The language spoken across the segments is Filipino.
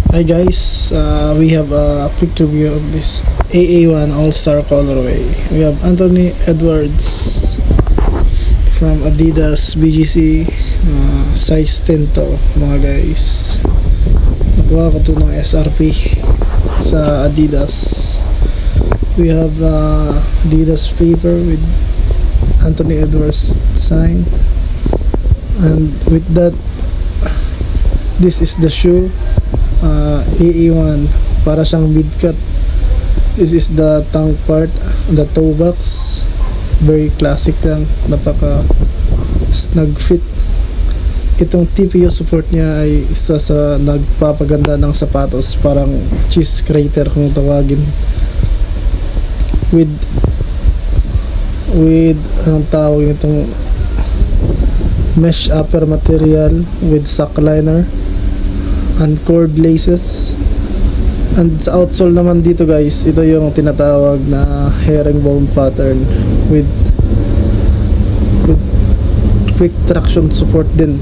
Hi guys, we have a quick review of this AA1 All-Star colorway. We have Anthony Edwards from Adidas BGC, size 10 to mga guys. Nakuha ko to ng SRP sa Adidas. We have Adidas paper with Anthony Edwards sign, and with that, this is the shoe. AA1, para siyang mid-cut. This is the tongue part, the toe box, very classic lang, napaka snug fit. Itong TPU support niya ay isa sa nagpapaganda ng sapatos, parang cheese grater kung tawagin, with anong tawag nitong mesh upper material with sock liner and cord laces. And sa outsole naman dito guys, ito yung tinatawag na herringbone pattern with quick traction support din.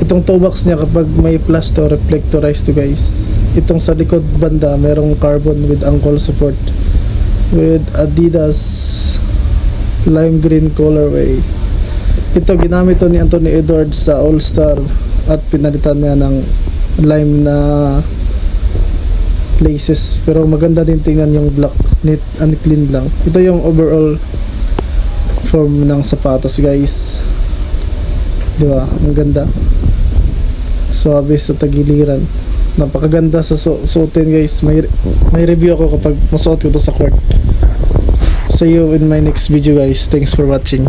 Itong toe box niya, kapag may flash to, reflectorize to guys. Itong sa likod banda, merong carbon with ankle support with Adidas lime green colorway. Ito ginamit to ni Anthony Edwards sa All-Star at pinalitan niya ng lime na laces, pero maganda din tingnan yung black, neat and clean lang. Ito yung overall form ng sapatos guys, di ba? Ang ganda, suabe sa tagiliran, napakaganda sa suotin guys. May review ako kapag masuot ko to sa court. See you in my next video guys. Thanks for watching.